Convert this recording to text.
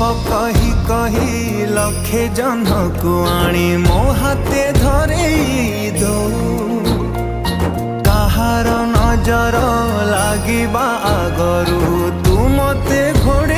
कही कही लखे जह्नकु आनी मो हाथे धरेई दो काहार नजर लागिबा आगरु तू मते घोड़